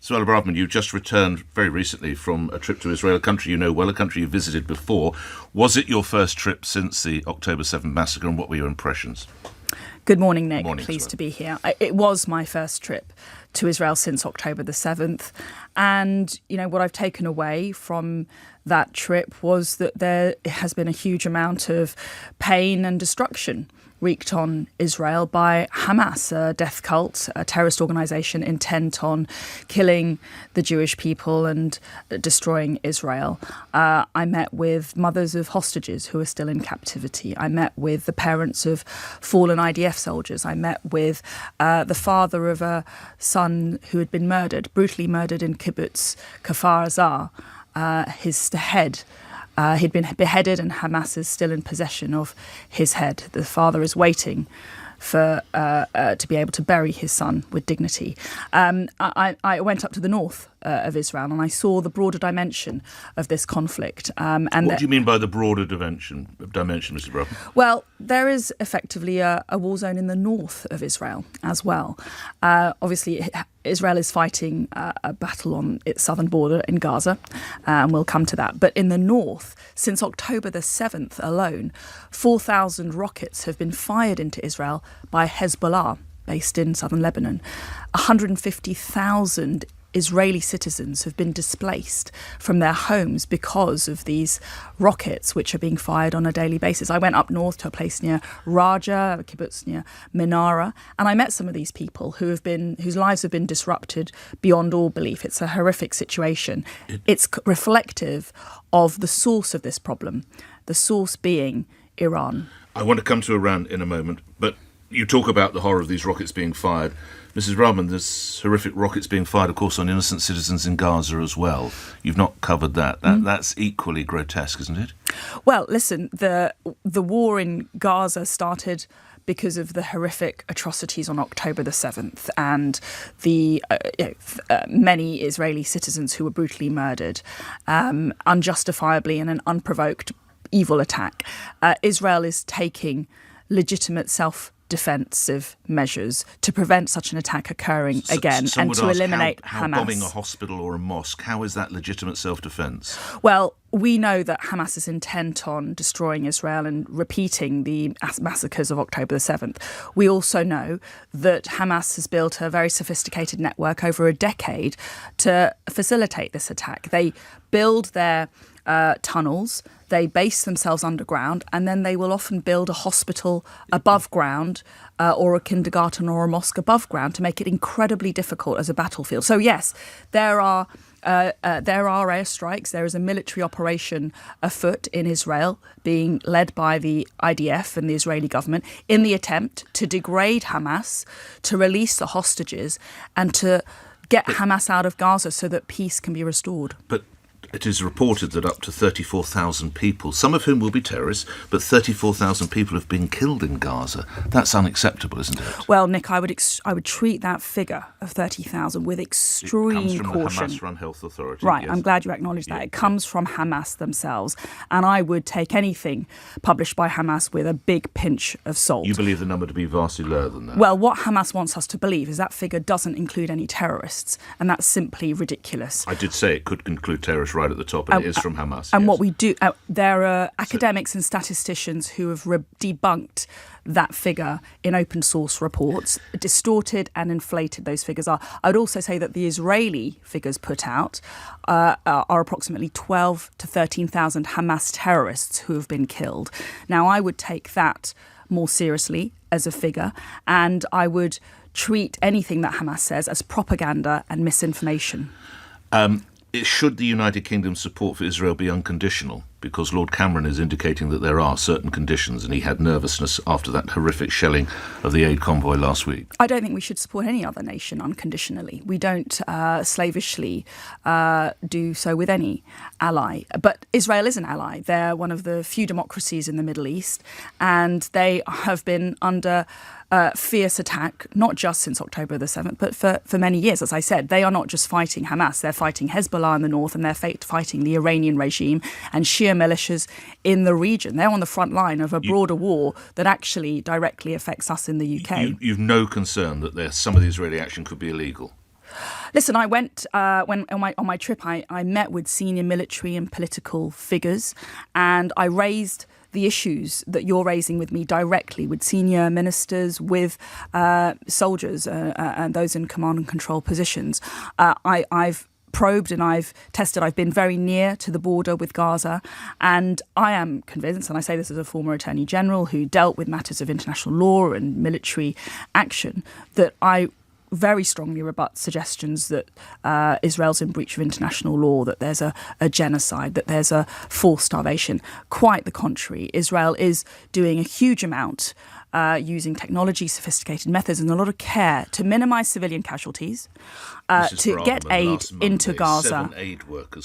Suella Braveman, you just returned very recently from a trip to Israel, a country you know well, a country you visited before. Was it your first trip since the October 7th massacre, and what were your impressions? Good morning, Nick. Good morning, Pleased Suella. to be here. It was my first trip to Israel since October the 7th. And, you know, what I've taken away from that trip was that there has been a huge amount of pain and destruction wreaked on Israel by Hamas, a death cult, a terrorist organisation intent on killing the Jewish people and destroying Israel. I met with mothers of hostages who are still in captivity. I met with the parents of fallen IDF soldiers. I met with the father of a son who had been brutally murdered in kibbutz Kfar Azar. His head. He'd been beheaded, and Hamas is still in possession of his head. The father is waiting for to be able to bury his son with dignity. I went up to the north of Israel, and I saw the broader dimension of this conflict. What do you mean by the broader dimension, Mr. Braveman? Well, there is effectively a war zone in the north of Israel as well. Obviously, Israel is fighting a battle on its southern border in Gaza, and we'll come to that. But in the north, since October the 7th alone, 4,000 rockets have been fired into Israel by Hezbollah, based in southern Lebanon. 150,000 Israeli citizens have been displaced from their homes because of these rockets which are being fired on a daily basis. I went up north to a place near Raja, a kibbutz near Menara, and I met some of these people whose lives have been disrupted beyond all belief. It's a horrific situation. It's reflective of the source of this problem, the source being Iran. I want to come to Iran in a moment, but you talk about the horror of these rockets being fired. Mrs. Braveman, there's horrific rockets being fired, of course, on innocent citizens in Gaza as well. You've not covered that. That's equally grotesque, isn't it? Well, listen, the war in Gaza started because of the horrific atrocities on October the 7th and the many Israeli citizens who were brutally murdered, unjustifiably in an unprovoked evil attack. Israel is taking legitimate self-defensive measures to prevent such an attack occurring again and to eliminate how Hamas. Bombing a hospital or a mosque, how is that legitimate self-defence? Well, we know that Hamas is intent on destroying Israel and repeating the massacres of October the 7th. We also know that Hamas has built a very sophisticated network over a decade to facilitate this attack. They build their tunnels, they base themselves underground, and then they will often build a hospital above ground or a kindergarten or a mosque above ground to make it incredibly difficult as a battlefield. So yes, there are airstrikes. There is a military operation afoot in Israel being led by the IDF and the Israeli government in the attempt to degrade Hamas, to release the hostages, and to get Hamas out of Gaza so that peace can be restored. But it is reported that up to 34,000 people, some of whom will be terrorists, but 34,000 people have been killed in Gaza. That's unacceptable, isn't it? Well, Nick, I would treat that figure of 30,000 with extreme caution. It comes from the Hamas-run health authority. Right, yes. I'm glad you acknowledged that. It comes from Hamas themselves. And I would take anything published by Hamas with a big pinch of salt. You believe the number to be vastly lower than that? Well, what Hamas wants us to believe is that figure doesn't include any terrorists, and that's simply ridiculous. I did say it could include terrorists right at the top, and it is from Hamas. And yes. what we do, there are academics and statisticians who have debunked that figure in open source reports, distorted and inflated those figures are. I would also say that the Israeli figures put out are approximately 12 to 13,000 Hamas terrorists who have been killed. Now, I would take that more seriously as a figure, and I would treat anything that Hamas says as propaganda and misinformation. Should the United Kingdom's support for Israel be unconditional? Because Lord Cameron is indicating that there are certain conditions, and he had nervousness after that horrific shelling of the aid convoy last week. I don't think we should support any other nation unconditionally. We don't slavishly do so with any ally. But Israel is an ally. They're one of the few democracies in the Middle East, and they have been under fierce attack, not just since October the 7th, but for many years. As I said, they are not just fighting Hamas, they're fighting Hezbollah in the north, and they're fighting the Iranian regime and Shia militias in the region. They're on the front line of a broader war that actually directly affects us in the UK. You've no concern that some of the Israeli action could be illegal? Listen, I went when on my trip. I met with senior military and political figures, and I raised the issues that you're raising with me directly with senior ministers, with soldiers and those in command and control positions. I've probed and I've tested. I've been very near to the border with Gaza, and I am convinced, and I say this as a former Attorney General who dealt with matters of international law and military action, that I very strongly rebut suggestions that Israel's in breach of international law, that there's a genocide, that there's a forced starvation. Quite the contrary. Israel is doing a huge amount using technology, sophisticated methods and a lot of care to minimise civilian casualties, to get aid into Gaza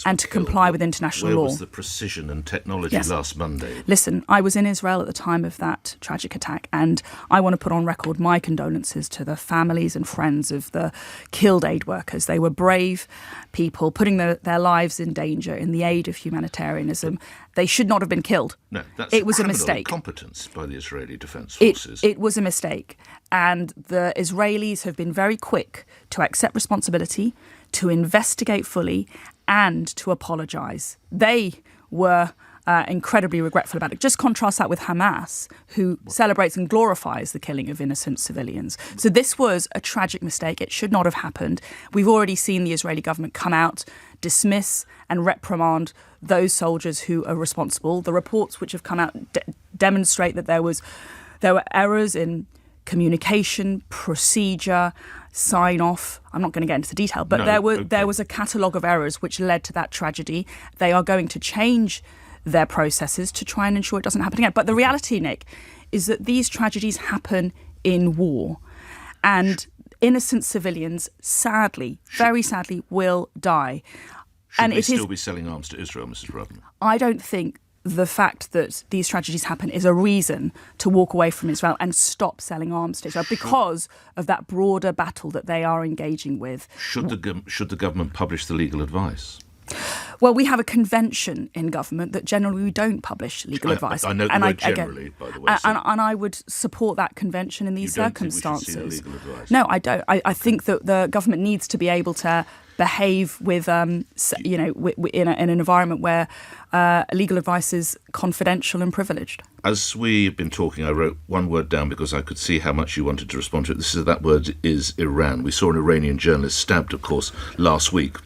and to comply with international law. Where was the precision and technology last Monday? Listen, I was in Israel at the time of that tragic attack, and I want to put on record my condolences to the families and friends of the killed aid workers. They were brave people putting their lives in danger in the aid of humanitarianism. They should not have been killed. No, that's it was a criminal mistake. Incompetence by the Israeli Defence Forces. It was a mistake. And the Israelis have been very quick to accept responsibility, to investigate fully, and to apologise. They were incredibly regretful about it. Just contrast that with Hamas, who celebrates and glorifies the killing of innocent civilians. So this was a tragic mistake. It should not have happened. We've already seen the Israeli government come out, dismiss and reprimand those soldiers who are responsible. The reports which have come out demonstrate that there were errors in communication, procedure, sign-off. I'm not going to get into the detail, but there was a catalogue of errors which led to that tragedy. They are going to change their processes to try and ensure it doesn't happen again. But the reality, Nick, is that these tragedies happen in war, and innocent civilians, sadly, very sadly, will die. Should we still be selling arms to Israel, Mrs. Braverman? I don't think the fact that these tragedies happen is a reason to walk away from Israel and stop selling arms to Israel because of that broader battle that they are engaging with. Should the government publish the legal advice? Well, we have a convention in government that generally we don't publish legal advice. I know the word generally, by the way. And I would support that convention in these circumstances. You don't think we should see the legal advice? No, I don't. I think that the government needs to be able to behave with, in an environment where legal advice is confidential and privileged. As we've been talking, I wrote one word down because I could see how much you wanted to respond to it. That word is Iran. We saw an Iranian journalist stabbed, of course, last week.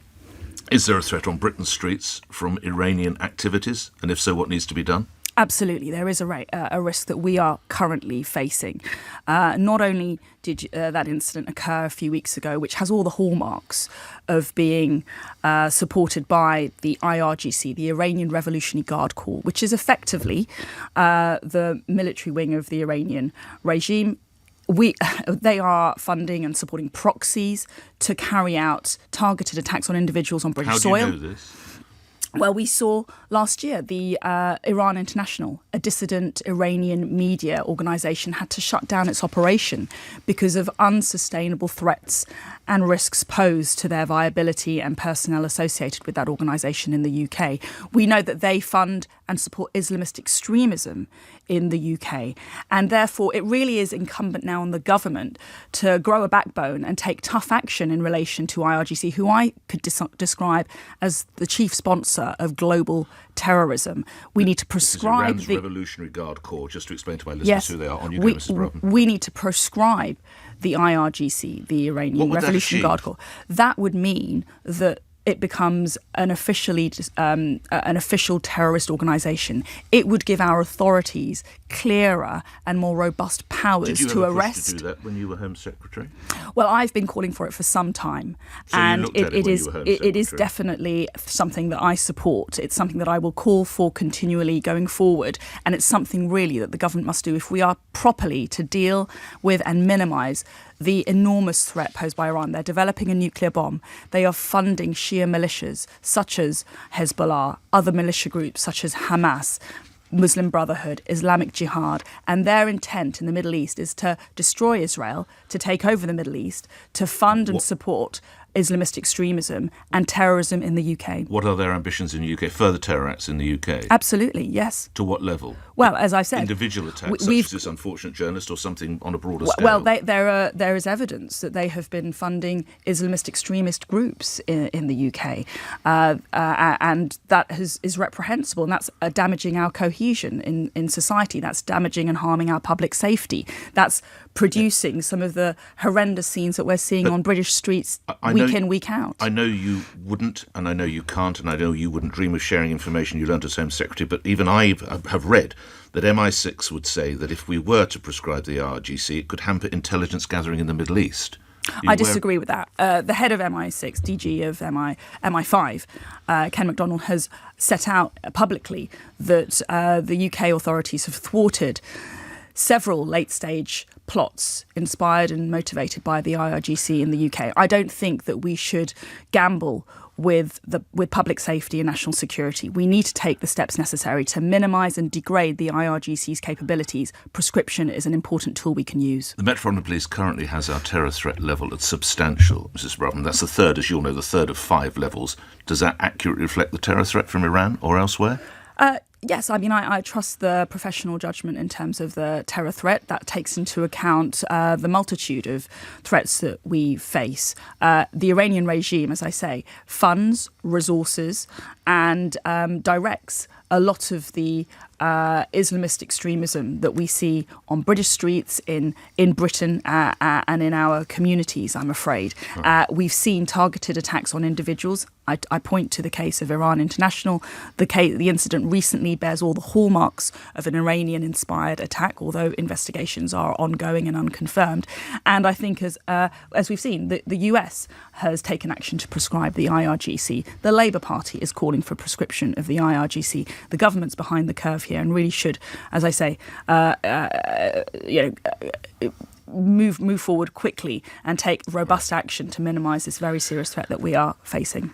Is there a threat on Britain's streets from Iranian activities? And if so, what needs to be done? Absolutely. There is a risk that we are currently facing. Not only did that incident occur a few weeks ago, which has all the hallmarks of being supported by the IRGC, the Iranian Revolutionary Guard Corps, which is effectively the military wing of the Iranian regime. They are funding and supporting proxies to carry out targeted attacks on individuals on British soil. How do you know this? Well, we saw last year the Iran International, a dissident Iranian media organisation, had to shut down its operation because of unsustainable threats and risks posed to their viability and personnel associated with that organisation in the UK. We know that they fund and support Islamist extremism in the UK. And therefore, it really is incumbent now on the government to grow a backbone and take tough action in relation to IRGC, who I could describe as the chief sponsor of global terrorism. We need to prescribe the Revolutionary Guard Corps, just to explain to my listeners who they are. On you go, Mrs. Braverman. We need to prescribe the IRGC, the Iranian Revolutionary Guard Corps. That would mean that it becomes an official terrorist organisation. It would give our authorities clearer and more robust powers to arrest. Did you ever push to do that when you were Home Secretary? Well, I've been calling for it for some time, so and it is definitely something that I support. It's something that I will call for continually going forward, and it's something really that the government must do if we are properly to deal with and minimise the enormous threat posed by Iran. They're developing a nuclear bomb. They are funding Shia militias such as Hezbollah, other militia groups such as Hamas, Muslim Brotherhood, Islamic Jihad, and their intent in the Middle East is to destroy Israel, to take over the Middle East, to fund and support Islamist extremism and terrorism in the UK. What are their ambitions in the UK? Further terror acts in the UK? Absolutely, yes. To what level? Well, as I said, individual attacks, such as this unfortunate journalist, or something on a broader scale? Well, there is evidence that they have been funding Islamist extremist groups in the UK, and that is reprehensible, and that's damaging our cohesion in society. That's damaging and harming our public safety. That's producing some of the horrendous scenes that we're seeing on British streets week in, week out. I know you wouldn't, and I know you can't, and I know you wouldn't dream of sharing information you learned as Home Secretary, but even I have read that MI6 would say that if we were to prescribe the IRGC, it could hamper intelligence gathering in the Middle East. I disagree with that. The head of MI6, DG of MI5, Ken MacDonald, has set out publicly that the UK authorities have thwarted several late-stage plots inspired and motivated by the IRGC in the UK. I don't think that we should gamble with public safety and national security. We need to take the steps necessary to minimise and degrade the IRGC's capabilities. Prescription is an important tool we can use. The Metropolitan Police currently has our terror threat level at substantial, Mrs. Braverman. That's the third, as you'll know, the third of 5 levels. Does that accurately reflect the terror threat from Iran or elsewhere? Yes, I mean, I trust the professional judgment in terms of the terror threat. That takes into account the multitude of threats that we face. The Iranian regime, as I say, funds, resources and directs a lot of the Islamist extremism that we see on British streets in Britain and in our communities, I'm afraid. We've seen targeted attacks on individuals. I point to the case of Iran International. The incident recently bears all the hallmarks of an Iranian-inspired attack, although investigations are ongoing and unconfirmed. And I think, as we've seen, the US has taken action to prescribe the IRGC. The Labour Party is calling for prescription of the IRGC. The government's behind the curve here and really should, as I say, move forward quickly and take robust action to minimise this very serious threat that we are facing.